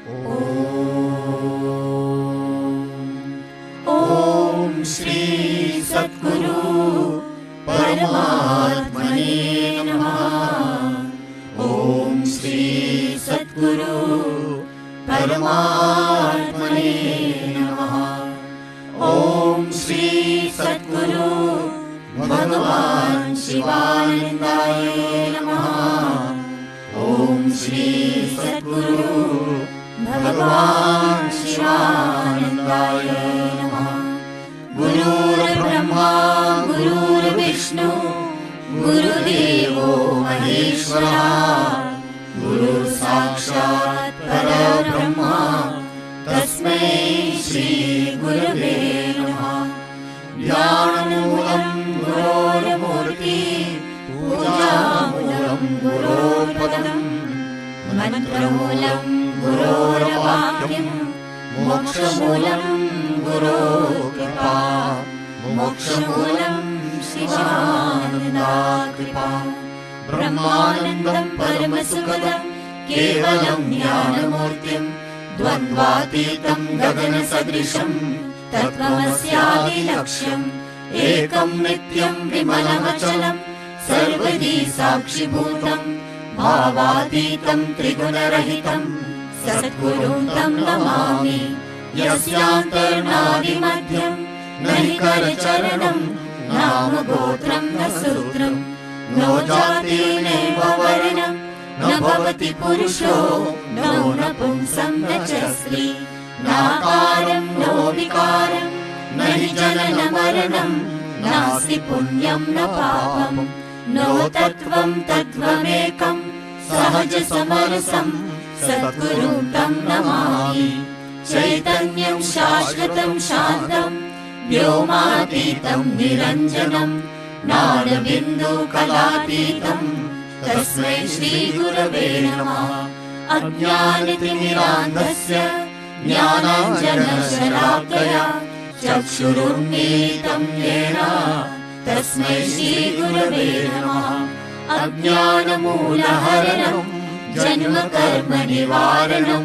ओम श्री सद्गुरु परमात्मने नमः। ओम श्री सद्गुरु परमात्मने नमः। ओम श्री सद्गुरु भगवान शिवानंदाय नमः। ओम श्री सद्गुरु भगवान शिवानंदाय नमः। गुरुर्ब्रह्मा गुरुर्विष्णु गुरुदेवो महेश्वरः। गुरु साक्षात् परब्रह्म तस्मै श्री गुरवे नमः। ज्ञानमूलं गुरोर्मूर्ति पूजामूलं गुरोर्पदम् मंत्रमूलं गुरोर्वाक्यं मोक्षमूलं गुरोर्कृपा। मोक्षमूलं शिवानन्दाकृपा। ब्रह्मानन्दं परमसुखदं केवलं ज्ञानमूर्तिं द्वन्द्वातीतं गगनसदृशं तत्त्वमस्यादिलक्ष्यम्। एकं नित्यं विमलमचलं सर्वदी साक्षिभूतं भावातीतं त्रिगुणरहितं सद्गुरुं तं नमामि। यस्यान्तर्नादिमध्यं न हि करचरणं नाम गोत्रं न सूत्रं नो जातिर्नैव वर्णं न भवति पुरुषो नो नपुंसं न च स्त्री। नाकारं नो विकारं न हि जननमरणं नास्ति पुण्यं न पापं नो तत्त्वं तत्त्वमेकं सहजसमरसं सद्गुरुं तं नमामि। चैतन्यं शाश्वतं शान्तं व्योमातीतं निरञ्जनं नादबिन्दुकलातीतं तस्मै श्रीगुरवे नमः। अज्ञानतिमिरान्धस्य ज्ञानाञ्जनशलाकया चक्षुरुन्मीलितं येन तस्मै श्रीगुरवे नमः। अज्ञानमूलहरणं जन्मकर्मनिवारणं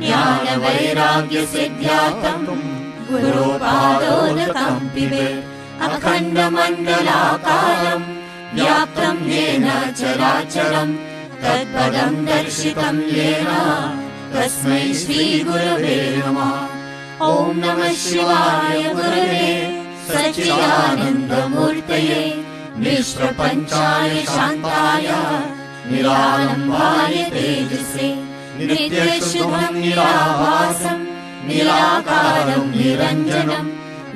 ज्ञानवैराग्यसिद्ध्यार्थं गुरोपादोदकं पिबेत्। अखण्डमण्डलाकारं व्याप्तं येन चराचरं तत्पदं दर्शितं येन तस्मै श्रीगुरवे नमः। ॐ नमः शिवाय गुरवे सच्चिदानन्दमूर्तये निष्प्रपञ्चाय शान्ताय निरालम्बाय तेजसे नित्यशुभं निराभासं निराकारं निरञ्जनं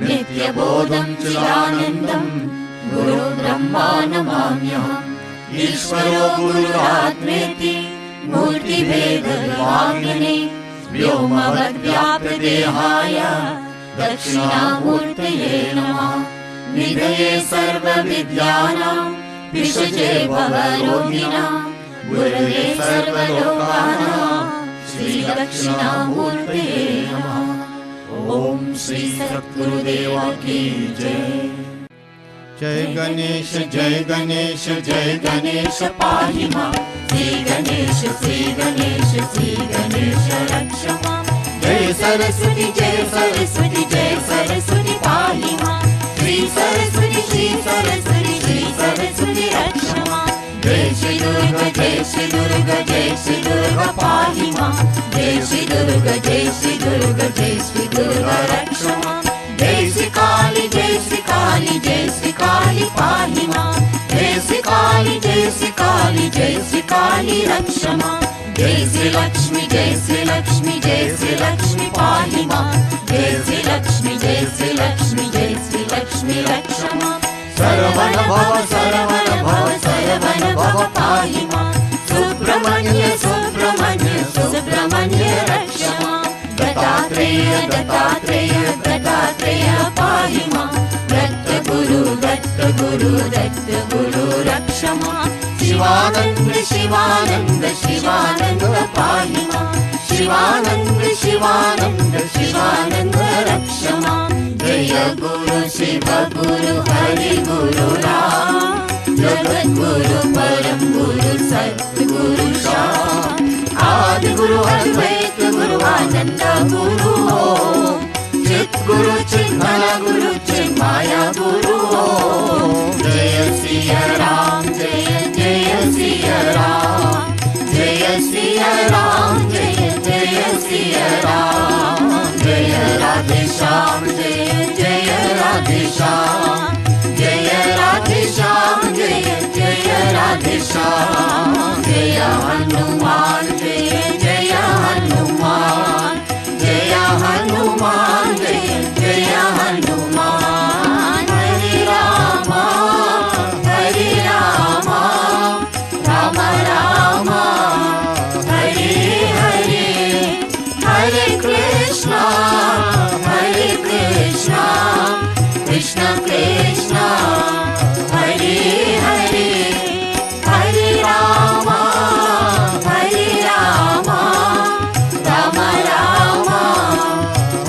नित्यबोधं चिदानन्दं गुरु ब्रह्मा नमाम्यहम्। ईश्वरो गुरुरात्मेति मूर्तिभेदविभागिने व्योमवद्व्याप्तदेहाय दक्षिणामूर्तये नमः। निधये सर्वविद्यानां विषजे भवरोगिणां गुरवे सर्वलोकानां श्रीदक्षिणामूर्तये नमः। ओम श्री सद्गुरुदेव की जय। जय गणेश जय गणेश जय गणेश पाहि मां। श्री गणेश श्री गणेश श्री गणेश रक्ष मां। जय सरस्वती जय सरस्वती जय सरस्वती पाहि मां। श्री सरस्वती श्री सरस्वती श्री सरस्वती रक्ष मां। जय श्री दुर्गा जय श्री दुर्गा जय श्री दुर्गा पाहि मां। जय श्री दुर्गा जय श्री दुर्गा जय श्री दुर्गा रक्ष मां। जय श्री काली जय श्री काली जय श्री काली पाहि मां। जय श्री काली जय श्री काली जय श्री काली रक्ष मां। जय श्री लक्ष्मी जय श्री लक्ष्मी जय श्री लक्ष्मी पाहि मां। जय श्री लक्ष्मी जय श्री लक्ष्मी जय श्री लक्ष्मी रक्ष मां। सरवण भव सरवण भव सरवण भव पाहि मां। सुब्रह्मण्य सुब्रह्मण्य सुब्रह्मण्य रक्ष मां। दत्तात्रेय दत्तात्रेय दत्तात्रेय पाहि मां। दत्तगुरु दत्तगुरु दत्तगुरु रक्ष मां। शिवानंद शिवानंद शिवानंद पाहि मां। शिवानंद शिवानंद शिवानंद रक्ष मां। जय गुरु शिव गुरु हरि गुरु राम। जगद्गुरु परम गुरु सद्गुरु श्याम। आदि गुरु अद्वैत गुरु आनंद गुरु ओम चित गुरु चिन्मय गुरु चिन्माया गुरु ओम जय सिया राम जय जय सिया राम जय सिया राम जय जय सिया राम जय राधे श्याम जय जय राधे श्याम जय राधे श्याम जय जय राधे श्याम जय हनुमान जय जय हनुमान जय हनुमान जय जय हनुमान हरे राम राम राम हरे हरे हरे कृष्ण कृष्ण कृष्ण हरे हरे हरे राम राम राम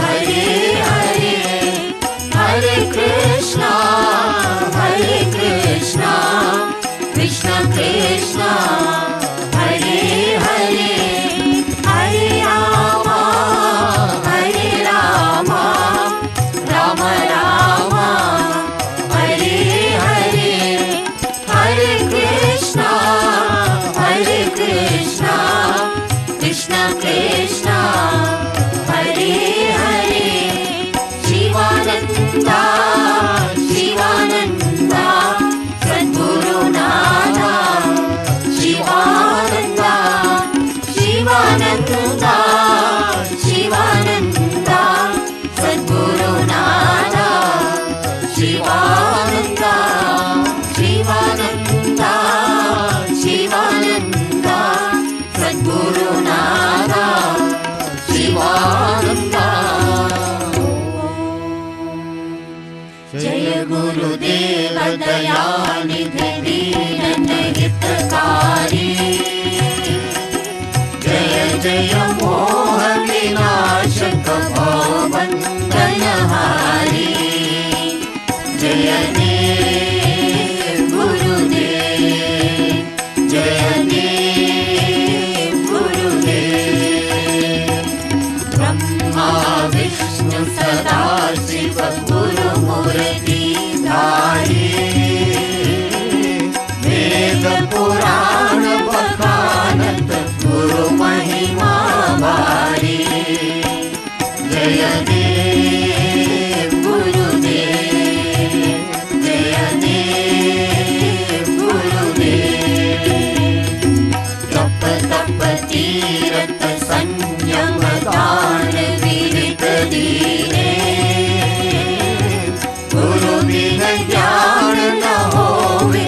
हरे हरे हरे कृष्ण कृष्ण कृष्ण हरे हरे हरे राम राम राम हरे हरे हरे कृष्ण कृष्ण कृष्ण हरे हरे शिवानंदा शिवानंदा सद्गुरुनाथा शिवानंदा शिवानंदा शिवानंदा सद्गुरुनाथा शिवानंदा शिवानंदा शिवानंदा सद्गुरुनाथा शिवानंदा जय गुरुदेव दयानिधि दीन हितकारी जय जय मोह विनाशक भवबंधनहारी जय देव गुरुदेव जय देव गुरुदेव ब्रह्मा विष्णु सदा शिव गुरु मूर्ति धारी वेद पुराण बखानत गुरु महिमा भारी जय देव गुरुदेव जय देव गुरुदेव तप तप तीरथ संयम दान विरत दीने गुरु बिन ज्ञान न होवे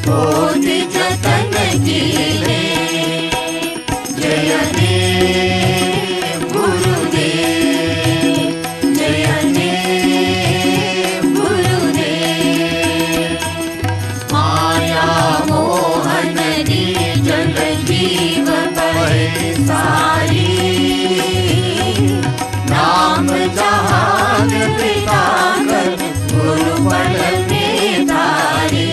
बोधि जतन कीने जय देव गुरुदेव जय देव गुरुदेव माया मोहन जल जीव बहे सारी नाम जहान पिता कर गुरु बल में धारी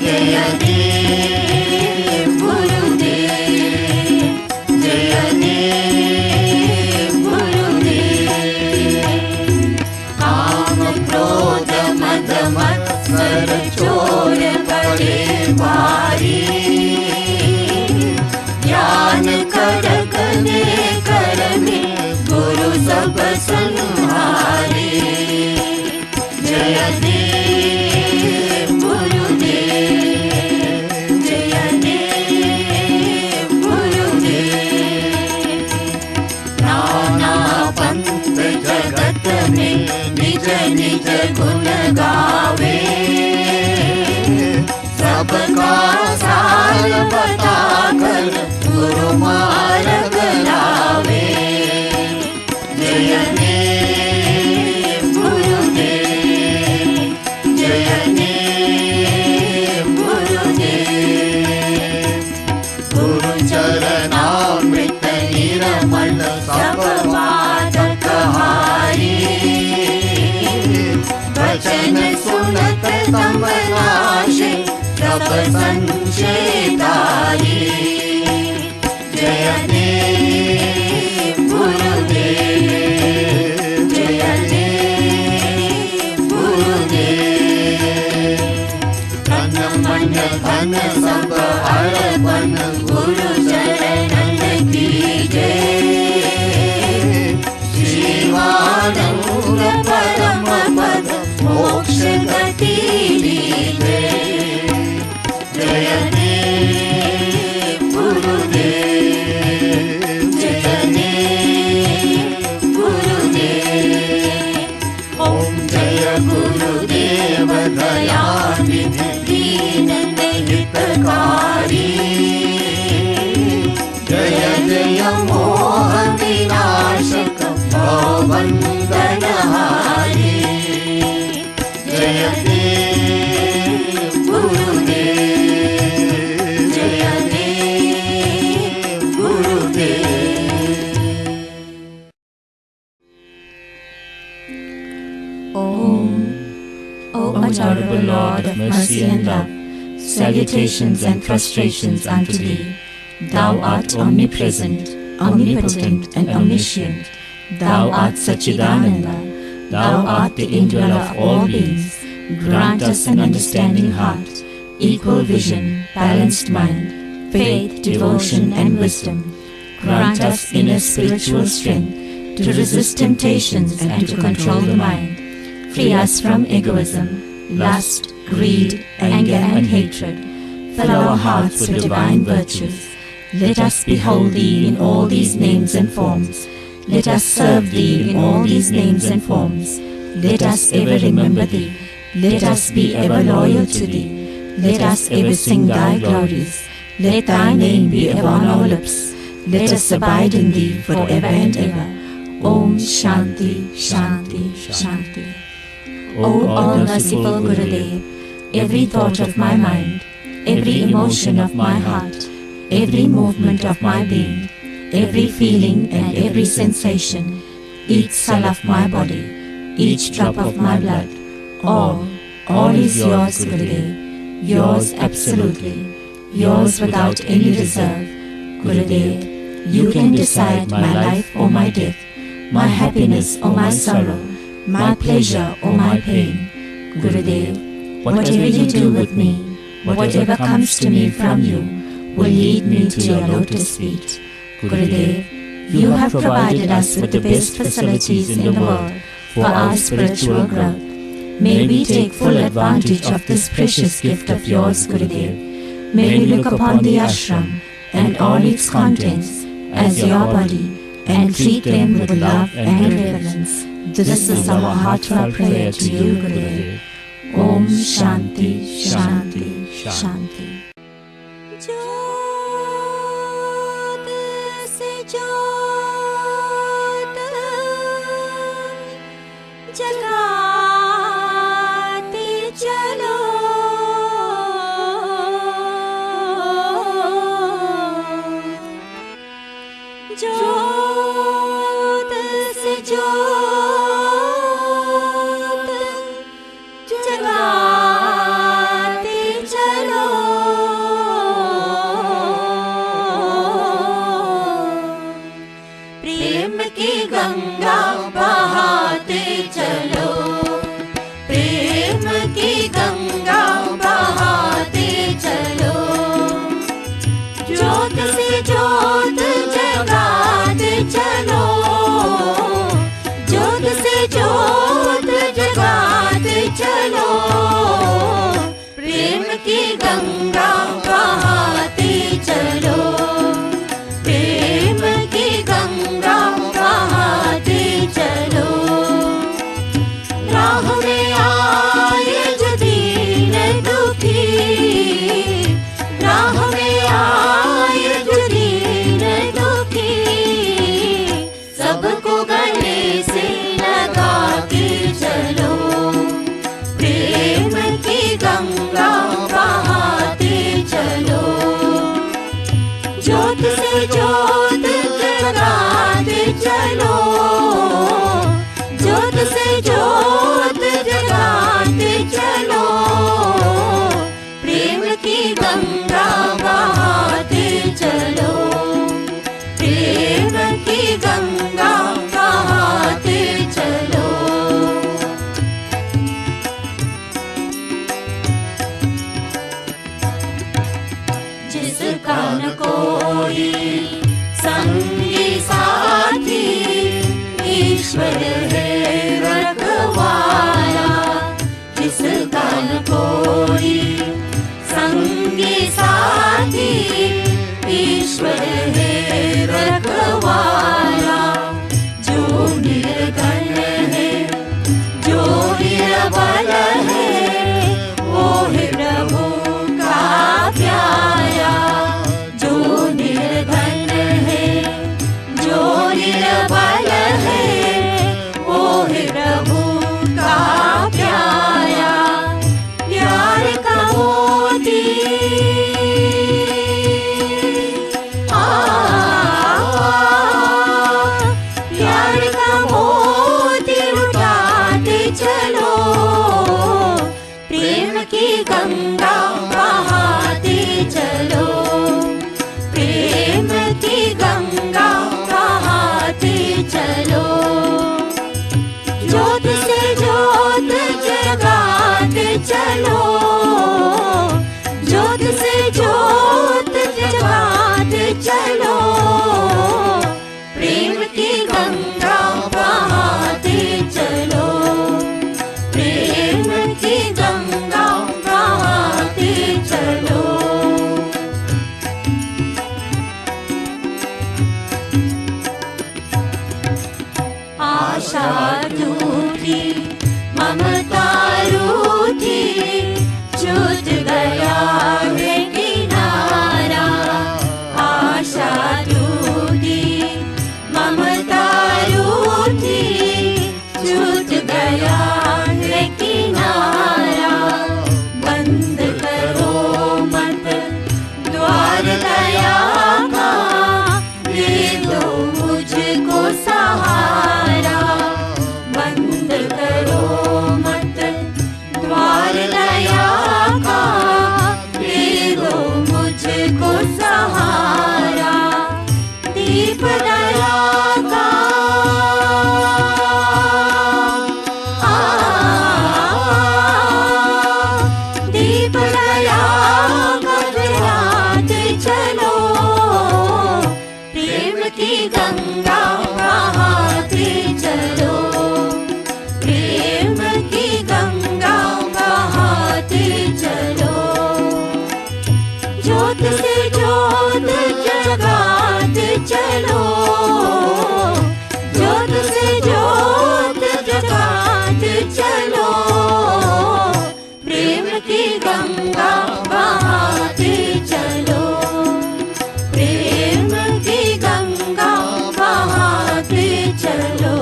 जय देव गुरुदेव जय देव गुरुदेव काम क्रोध मद मत्सर चोर बड़े भारी ज्ञान करक दे कर में गुरु सब संहारी जय देव गुरुदेव जय देव गुरुदेव नाना पंथ जगत में निज निज गुण गावे सबका सार बता कर गुरु मार्ग लावे जय देव गुरुदेव जय देव गुरुदेव गुरु चरणामृत निर्मल सब बाधक हारी वचन सुनत तम नाशे सब संशय तारी जय देव सब अर्पण गुरु चरणन की जय। शिवानंद परम पद मोक्ष गति लीजे। जय देव गुरुदेव, जय देव गुरुदेव। ओम जय गुरुदेव दयानिधि दीन हितकारी। जय जय मोह विनाशक भवबंधनहारी। जय देव गुरुदेव, जय देव गुरुदेव। Om. O adorable Lord of mercy and love, salutations and prostrations unto Thee. Thou art omnipresent, omnipotent and omniscient. Thou art Satchidananda. Thou art the indweller of all beings. Grant us an understanding heart, equal vision, balanced mind, faith, devotion and wisdom. Grant us inner spiritual strength to resist temptations and to control the mind. Free us from egoism, lust, greed, anger and hatred. Fill our hearts with divine virtues. Let us behold Thee in all these names and forms. Let us serve Thee in all these names and forms. Let us ever remember Thee. Let us be ever loyal to Thee. Let us ever sing Thy glories. Let Thy name be ever on our lips. Let us abide in Thee forever and ever. Om Shanti, Shanti, Shanti. O all-merciful Gurudev, every thought of my mind, every emotion of my heart, every movement of my being, every feeling and every sensation, each cell of my body, each drop of my blood, all is yours, Gurudev, yours absolutely, yours without any reserve. Gurudev, you can decide my life or my death, my happiness or my sorrow, my pleasure or my pain. Gurudev, whatever you do with me, whatever comes to me from you, will lead me to your lotus feet. Gurudev, you have provided us with the best facilities in the world for our spiritual growth. May we take full advantage of this precious gift of yours, Gurudev. May we look upon the ashram and all its contents as your body and treat them with love and reverence. This is our heartfelt prayer to you, Gurudev. Om Shanti, Shanti, Shanti. ज्योत से ज्योत जगाते चलो। ज्योत से ज्योत जगाते चलो। प्रेम की गंगा बहाते चलो। प्रेम की गंगा बहाते चलो। ज्योत से ज्योत जगाते चलो। ज्योत से ज्योत जगाते चलो। प्रेम की गंगा बहाते चलो। प्रेम की गंगा बहाते चलो। राह में आए जो दीन दुखी, राह में आए जो दीन दुखी, सबको गले से लगा के चलो। प्रेम की गंगा बहाते चलो। ज्योत से ज्योत जगाते चलो। ज्योत से ज्योत जगाते चलो। प्रेम की गंगा बहाते चलो। प्रेम की गंगा बहाते चलो। ईश्वर है रखवाला, जिसका न कोई संगी साथी, ईश्वर है रखवाला। जो निर्धन है, जो निर्बल है, वो है प्रभु का प्यारा। जो निर्धन है, जो निर्बल है, वो है प्रभु का प्यारा। प्यार का मोती प्यार का मोती उठाते चलो, प्रेम की गंगा बहाते चलो, प्रेम की गंगा बहाते चलो। ज्योत से ज्योत जगाते चलो, ज्योत से ज्योत जगाते चलो, प्रेम की गंगा बहाते चलो, प्रेम की गंगा बहाते चलो। आशा टूटी, ममता रूठी, छूट गया है किनारा। आशा टूटी, ममता रूठी, छूट गया है किनारा। बंद करो मत द्वार दया का, दे दो मुझको सहारा। बंद करो मत द्वार दया का, दे दो मुझको सहारा। दीप दया का दीप दया का जलाते चलो, प्रेम की गंगा बहाते चलो, प्रेम की गंगा बहाते चलो। ज्योत से ज्योत जगाते चलो, ज्योत से ज्योत जगाते चलो, प्रेम की गंगा बहाते चलो, प्रेम की गंगा बहाते चलो।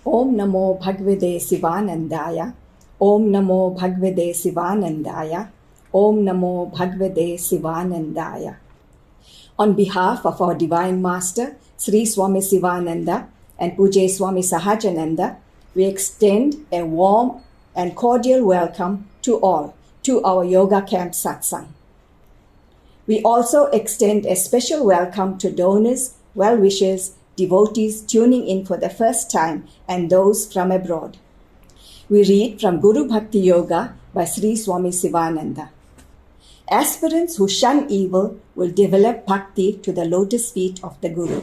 ओम नमो भगवते शिवानंदाय, ओम नमो भगवते शिवानंदाय, ओम नमो भगवते शिवानंदाय। On behalf of our Divine Master, Sri Swami Sivananda and Pujya Swami Sahajananda, we extend a warm and cordial welcome to all to our Yoga Camp Satsang. We also extend a special welcome to donors, well-wishers, devotees tuning in for the first time, and those from abroad. We read from Guru Bhakti Yoga by Sri Swami Sivananda. Aspirants who shun evil will develop bhakti to the lotus feet of the Guru.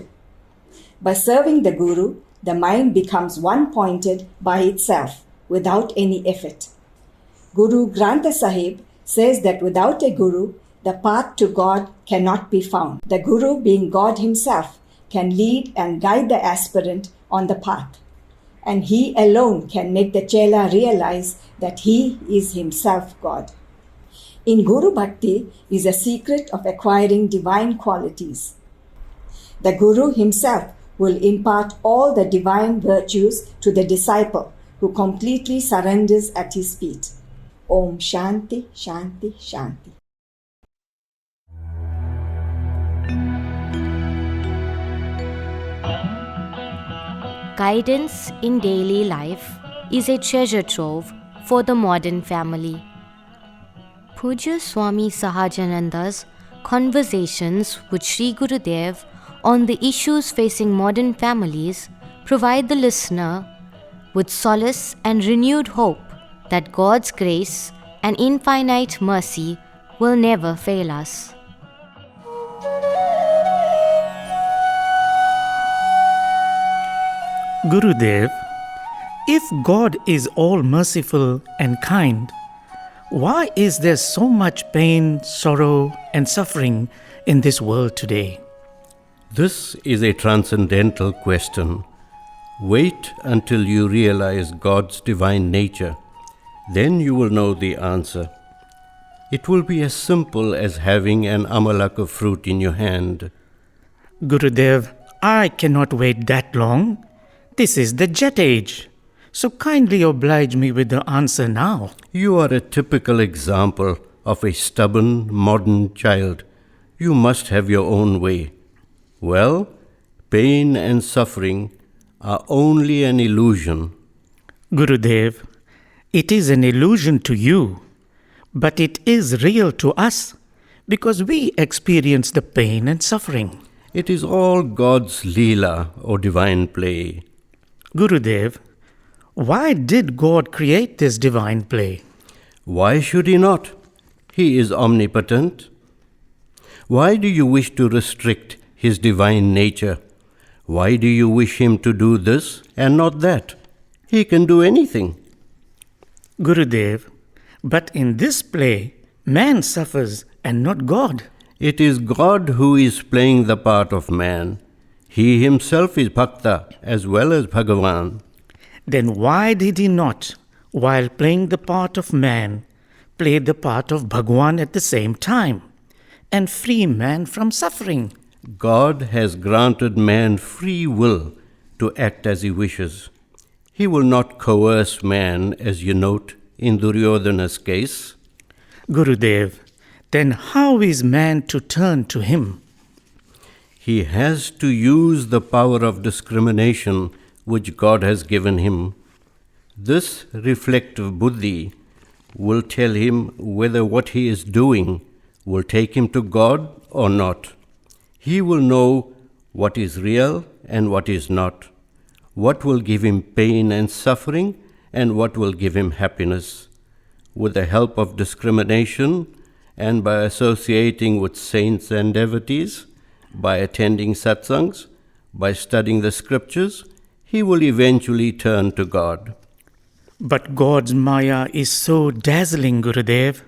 By serving the Guru, the mind becomes one-pointed by itself without any effort. Guru Granth Sahib says that without a Guru, the path to God cannot be found. The Guru, being God himself, can lead and guide the aspirant on the path, and he alone can make the chela realize that he is himself God. In Guru Bhakti is a secret of acquiring divine qualities. The Guru himself will impart all the divine virtues to the disciple who completely surrenders at his feet. Om Shanti, Shanti, Shanti. Guidance in daily life is a treasure trove for the modern family. Pujya Swami Sahajananda's conversations with Sri Gurudev on the issues facing modern families provide the listener with solace and renewed hope that God's grace and infinite mercy will never fail us. Gurudev, if God is all merciful and kind, why is there so much pain, sorrow, and suffering in this world today? This is a transcendental question. Wait until you realize God's divine nature. Then you will know the answer. It will be as simple as having an amalaka fruit in your hand. Gurudev, I cannot wait that long. This is the jet age. So kindly oblige me with the answer now. You are a typical example of a stubborn modern child. You must have your own way. Well, pain and suffering are only an illusion. Gurudev, it is an illusion to you, but it is real to us because we experience the pain and suffering. It is all God's Leela or divine play. Gurudev, why did God create this divine play? Why should He not? He is omnipotent. Why do you wish to restrict His divine nature? Why do you wish Him to do this and not that? He can do anything. Gurudev, but in this play, man suffers and not God. It is God who is playing the part of man. He himself is Bhakta as well as Bhagavan. Then why did he not, while playing the part of man, play the part of Bhagwan at the same time and free man from suffering? God has granted man free will to act as he wishes. He will not coerce man, as you note in Duryodhana's case. Gurudev, then how is man to turn to him? He has to use the power of discrimination which God has given him. This reflective buddhi will tell him whether what he is doing will take him to God or not. He will know what is real and what is not, what will give him pain and suffering and what will give him happiness. With the help of discrimination and by associating with saints and devotees, by attending satsangs, by studying the scriptures, he will eventually turn to God. But God's Maya is so dazzling, Gurudev.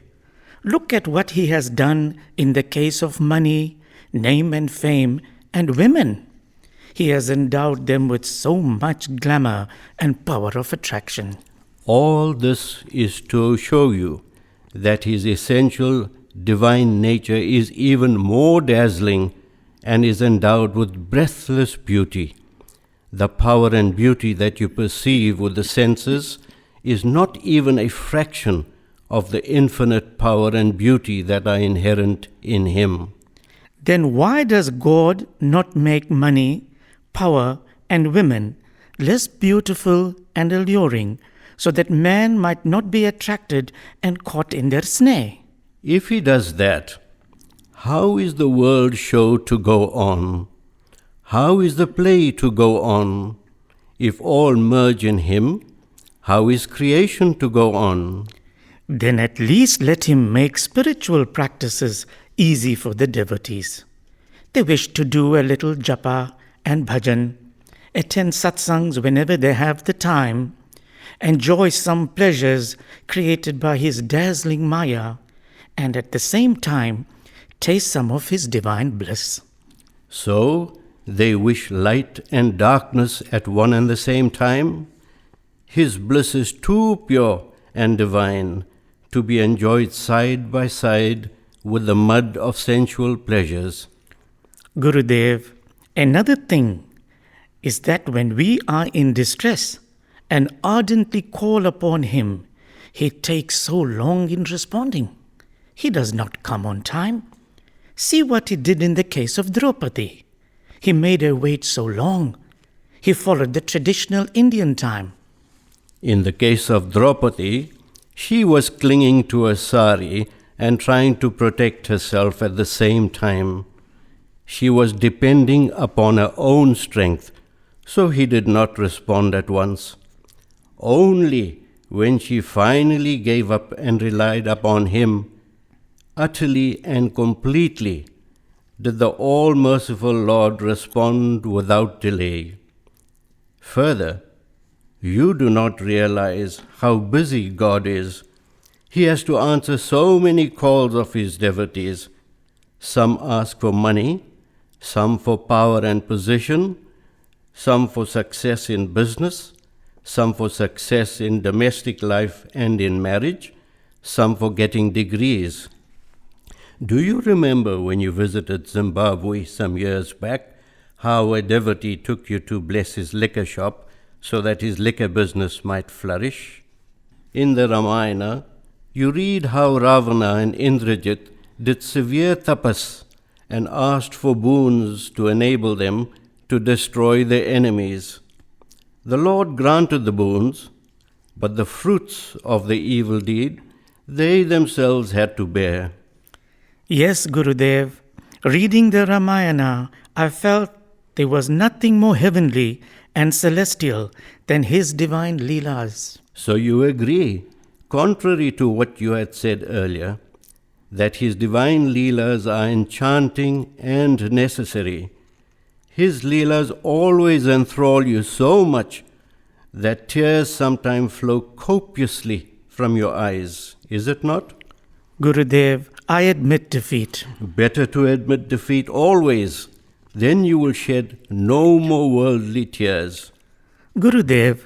Look at what he has done in the case of money, name and fame, and women. He has endowed them with so much glamour and power of attraction. All this is to show you that his essential divine nature is even more dazzling and is endowed with breathless beauty. The power and beauty that you perceive with the senses is not even a fraction of the infinite power and beauty that are inherent in him. Then why does God not make money, power, and women less beautiful and alluring so that man might not be attracted and caught in their snare? If he does that, how is the world show to go on? How is the play to go on? If all merge in him, how is creation to go on? Then at least let him make spiritual practices easy for the devotees. They wish to do a little japa and bhajan, attend satsangs whenever they have the time, enjoy some pleasures created by his dazzling Maya, and at the same time taste some of his divine bliss. So they wish light and darkness at one and the same time? His bliss is too pure and divine to be enjoyed side by side with the mud of sensual pleasures. Gurudev, another thing is that when we are in distress and ardently call upon him, he takes so long in responding. He does not come on time. See what he did in the case of Draupadi. He made her wait so long. He followed the traditional Indian time. In the case of Draupadi, she was clinging to her sari and trying to protect herself at the same time. She was depending upon her own strength, so he did not respond at once. Only when she finally gave up and relied upon him, utterly and completely, did the all-merciful Lord respond without delay. Further, you do not realize how busy God is. He has to answer so many calls of his devotees. Some ask for money, some for power and position, some for success in business, some for success in domestic life and in marriage, some for getting degrees. Do you remember when you visited Zimbabwe some years back, how a devotee took you to bless his liquor shop so that his liquor business might flourish? In the Ramayana, you read how Ravana and Indrajit did severe tapas and asked for boons to enable them to destroy their enemies. The Lord granted the boons, but the fruits of the evil deed they themselves had to bear. Yes, Gurudev, reading the Ramayana, I felt there was nothing more heavenly and celestial than his divine Leelas. So you agree, contrary to what you had said earlier, that his divine Leelas are enchanting and necessary. His Leelas always enthrall you so much that tears sometimes flow copiously from your eyes, is it not? Gurudev, I admit defeat. Better to admit defeat always, then you will shed no more worldly tears. Gurudev,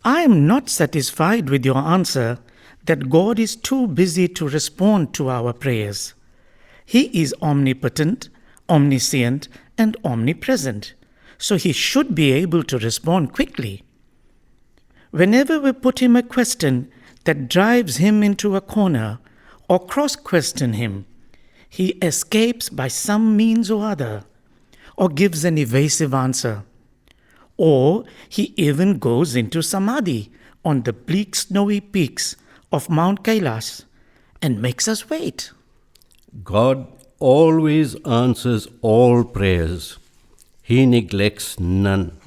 I am not satisfied with your answer that God is too busy to respond to our prayers. He is omnipotent, omniscient, and omnipresent, so he should be able to respond quickly. Whenever we put him a question that drives him into a corner or cross-question him, he escapes by some means or other, or gives an evasive answer. Or he even goes into samadhi on the bleak snowy peaks of Mount Kailas and makes us wait. God always answers all prayers. He neglects none.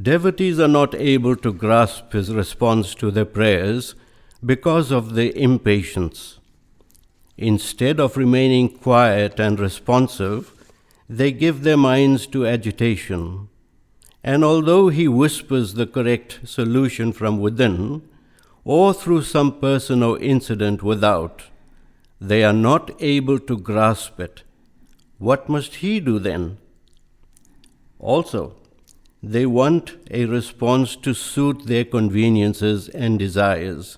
Devotees are not able to grasp his response to their prayers because of their impatience. Instead of remaining quiet and responsive, they give their minds to agitation. And although he whispers the correct solution from within, or through some person or incident without, they are not able to grasp it. What must he do then? Also, they want a response to suit their conveniences and desires.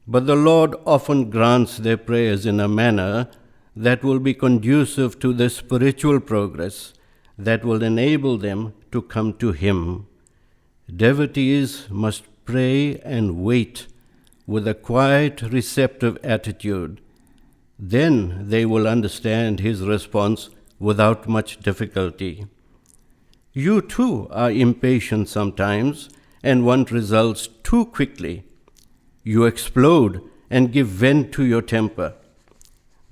But the Lord often grants their prayers in a manner that will be conducive to their spiritual progress, that will enable them to come to him. Devotees must pray and wait with a quiet, receptive attitude. Then they will understand his response without much difficulty. You too are impatient sometimes and want results too quickly. You explode and give vent to your temper.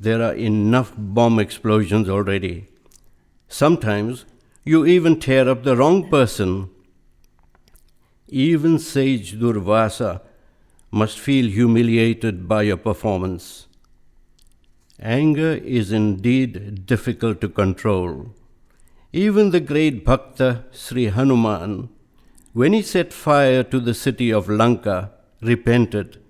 There are enough bomb explosions already. Sometimes you even tear up the wrong person. Even sage Durvasa must feel humiliated by your performance. Anger is indeed difficult to control. Even the great Bhakta Sri Hanuman, when he set fire to the city of Lanka, repented,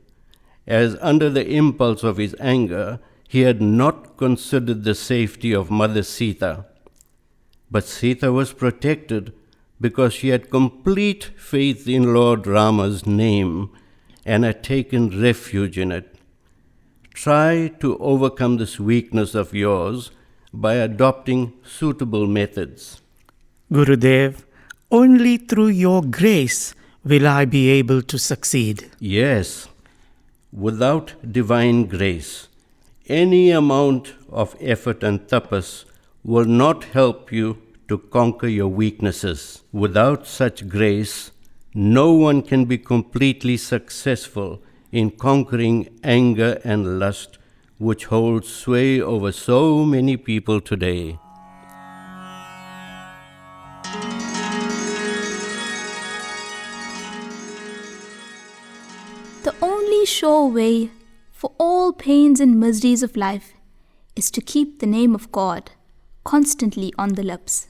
as under the impulse of his anger, he had not considered the safety of Mother Sita. But Sita was protected because she had complete faith in Lord Rama's name and had taken refuge in it. Try to overcome this weakness of yours by adopting suitable methods. Gurudev, only through your grace will I be able to succeed. Yes, without divine grace, any amount of effort and tapas will not help you to conquer your weaknesses. Without such grace, no one can be completely successful in conquering anger and lust, which hold sway over so many people today. The only sure way for all pains and miseries of life is to keep the name of God constantly on the lips.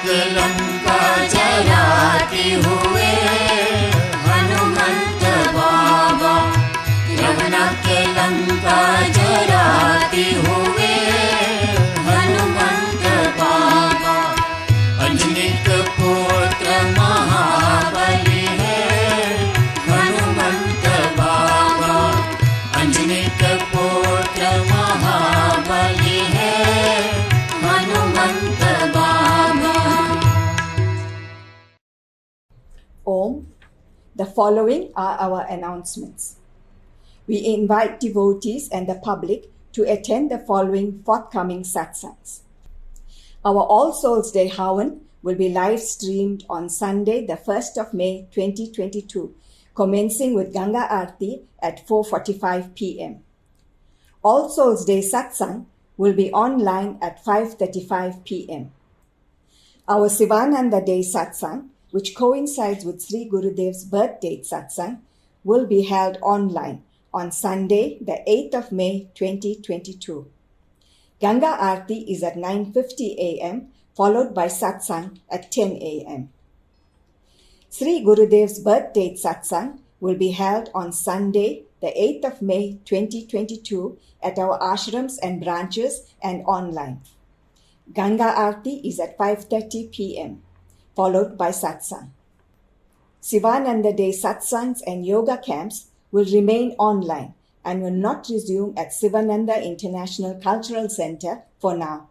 के लंका जलाते हुए हनुमंत बाबा, रावण के लंका जलाते हुए हनुमंत बाबा। अंजनी के पुत्र महाबली है हनुमंत बाबा, अंजनी के पुत्र महाबली है हनुमंत बाबा। Om. The following are our announcements. We invite devotees and the public to attend the following forthcoming satsangs. Our All Souls Day Havan will be live streamed on Sunday, the 1st of May 2022, commencing with Ganga Aarti at 4:45 p.m. All Souls Day Satsang will be online at 5:35 p.m. Our Sivananda Day Satsang, which coincides with Sri Gurudev's birth date satsang, will be held online on Sunday, the 8th of May 2022. Ganga Aarti is at 9:50 a.m., followed by satsang at 10 a.m. Sri Gurudev's birth date satsang will be held on Sunday, the 8th of May 2022 at our ashrams and branches and online. Ganga Aarti is at 5:30 p.m., followed by satsang. Sivananda Day satsangs and yoga camps will remain online and will not resume at Sivananda International Cultural Center for now.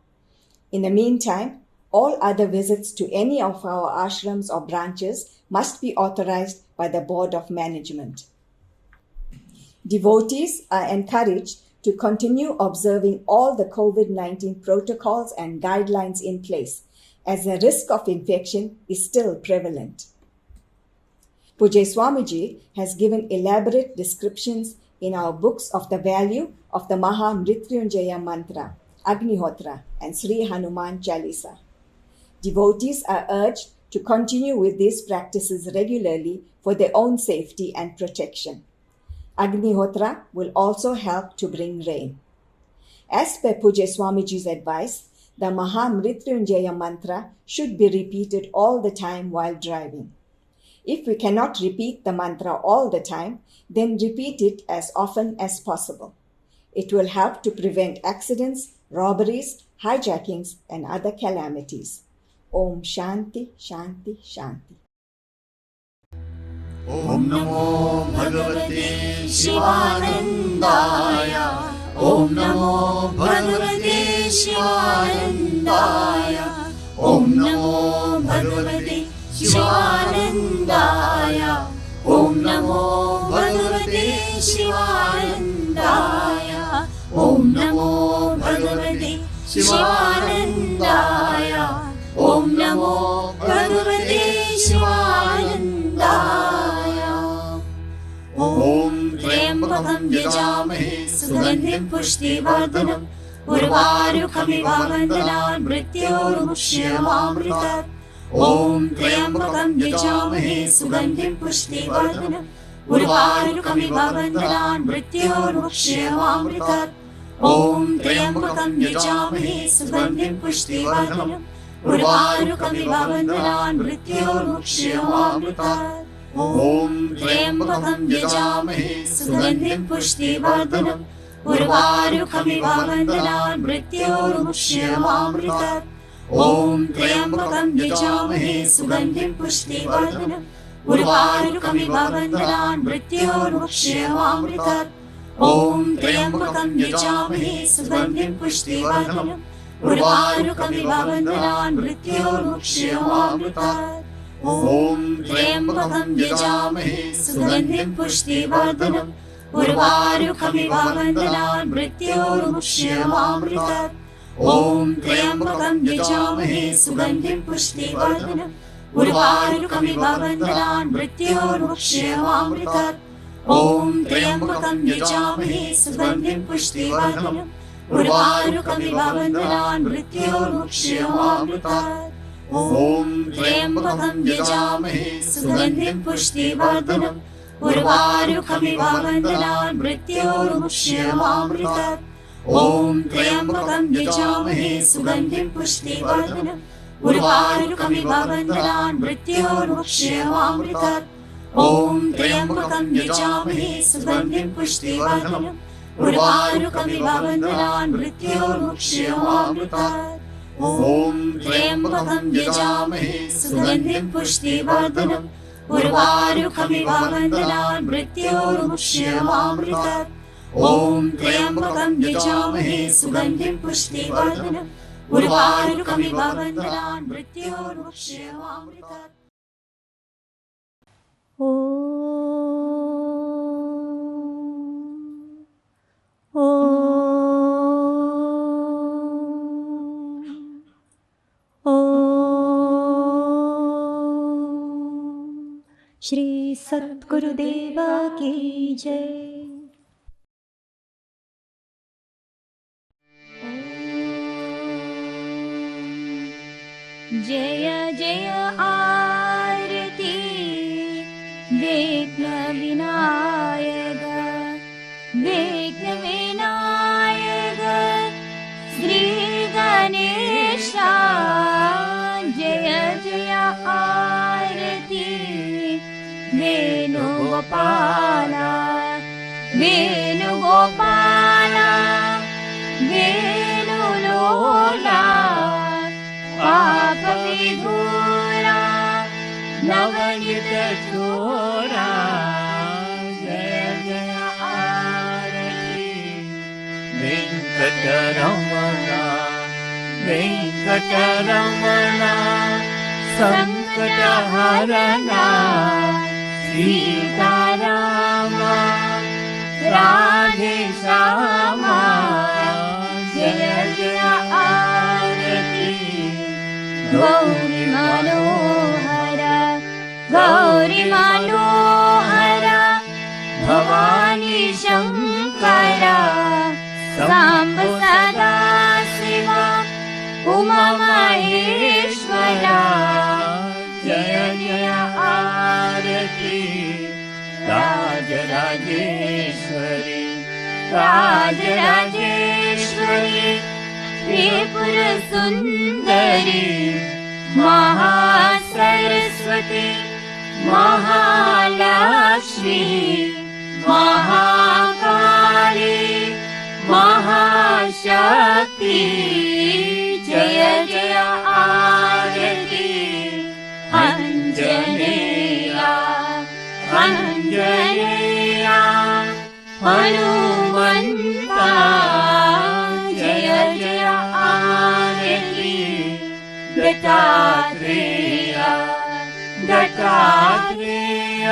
In the meantime, all other visits to any of our ashrams or branches must be authorized by the Board of Management. Devotees are encouraged to continue observing all the COVID-19 protocols and guidelines in place, as the risk of infection is still prevalent. Pujya Swamiji has given elaborate descriptions in our books of the value of the Maha Mrityunjaya Mantra, Agnihotra, and Sri Hanuman Chalisa. Devotees are urged to continue with these practices regularly for their own safety and protection. Agnihotra will also help to bring rain. As per Pujya Swamiji's advice, the Maha Mrityunjaya Mantra should be repeated all the time while driving. If we cannot repeat the mantra all the time, then repeat it as often as possible. It will help to prevent accidents, robberies, hijackings, and other calamities. Om Shanti, Shanti, Shanti. Om Namo Bhagavate Shivanandaya, Om Namo Bhagavate Shivanandaya, Om Namo Bhagavate Shivanandaya, Om Namo Bhagavate Shivanandaya, Om Namo Bhagavate Shivanandaya, Om Namo Bhagavate Shivanandaya. Om Triambakam Yajamahe Sugandhim Pushtivardanam Urvarukamiv Vandanam Mrityormukshyamamritat. Om Triambakam Yajamahe Sugandhim Pushtivardanam Urvarukamiv Vandanam Mrityormukshyamamritat. Om Triambakam Yajamahe Sugandhim Pushtivardanam Urvarukamiv Vandanam Mrityormukshyamamritat. Om Triambakam Yajamahe Sugandhim Pushtivardanam Urvarukamiv Vandanam Mrityormukshyamamritat. Om Triambakam Yajamahe Sugandhim Pushtivardanam Urvarukamiv Vandanam Mrityormukshyamamritat. Om Triambakam Yajamahe Sugandhim Pushtivardanam Urvarukamiv Vandanam Mrityormukshyamamritat. Om Triambakam Yajamahe Sugandhim Pushtivardanam Urvarukamiv Vandanam Mrityormukshyamamritat. Om Triambakam Yajamahe Sugandhim Pushtivardanam Urvarukamiv Vandanam Mrityormukshyamamritat. Om Triambakam Yajamahe Sugandhim Pushtivardanam Urvarukamiv Vandanam Mrityormukshyamamritat. Om Triambakam Yajamahe Sugandhim Pushtivardanam Urvarukamiv Vandanam Mrityormukshyamamritat. Om Triambakam Yajamahe Sugandhim Pushtivardanam उर्वारुकमिव बन्धनान् मृत्योर्मुक्ष्यमामृतात् ॐ त्र्यम्बकं यजामहे सुगन्धिं पुष्टिवर्धनम् उर्वारुकमिव बन्धनान् मृत्योर्मुक्ष्यमामृतात् ॐ त्र्यम्बकं यजामहे सुगन्धिं पुष्टिवर्धनम् उर्वारुकमिव बन्धनान् मृत्योर्मुक्ष्यमामृतात् ॐ त्र्यम्बकं यजामहे सुगन्धिं पुष्टिवर्धनम् उर्वारुकमिव बन्धनान् मृत्योर्मुक्ष्यमामृतात् श्री सद्गुरुदेव की जय। जय जय आरती विघ्न विनायक विघ्न विनायक श्री गणेश जय जय आरती वेणुगोपाला वेणुगोपाला वेणुलोला पाप विधूरा नवनीत चोरा जय जय आरती वेंकटरमणा वेंकटरमणा संकटहरणा सीतारामा राधे श्यामा जय जय आरती गौरी मनोहर गौरी मनोहर भवानी शंकर सांब सदा शिव उमा महेश्वरा जय जय आरती राजराजेश्वरी राजराजेश्वरी त्रिपुर सुंदरी महासरस्वती महालक्ष्मी महाकाली महाशक्ति जय जय आरती अंजनेया अंजनेया हनुमंता जय जय आरती दत्तात्रेय दत्तात्रेय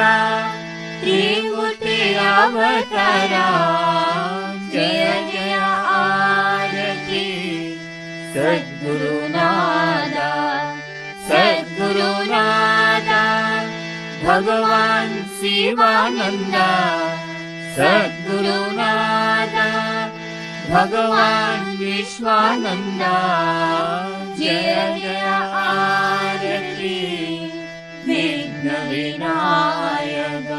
त्रिमूर्ति अवतारा जय जय आरती सद्गुरुनादा सद्गुरुनादा भगवान शिवानंदा सद्गुरुनादा भगवान विश्वानंदा जय जय आरती विघ्न विनायक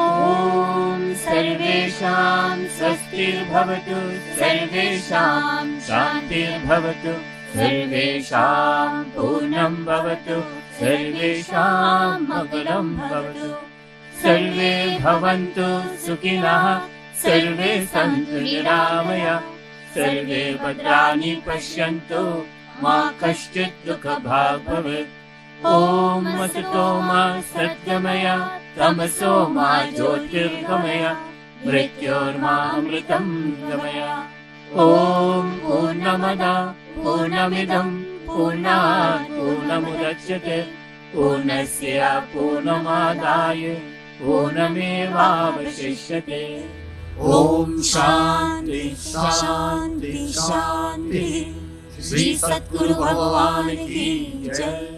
ॐ सर्वेषां स्वस्तिर्भवतु सर्वेषां शान्तिर्भवतु सर्वेषां पूर्णं भवतु सर्वेषां मङ्गलं भवतु सर्वे भवन्तु सुखिनः सर्वे सन्तु निरामया सर्वे भद्राणि पश्यन्तु मा कश्चित् दुःखभाग् भवेत् ॐ असतो मा सद्गमय तमसो मा ज्योतिर्गमय मृत्योर्मामृतं गमय ॐ पूर्णमद पूर्णमिदं पूर्णात् पूर्णमुदच्यते पूर्णस्य पूर्णमादाय पूर्णमेवावशिष्यते ॐ शान्ति शान्ति शान्ति श्री सद्गुरु भगवान की जय।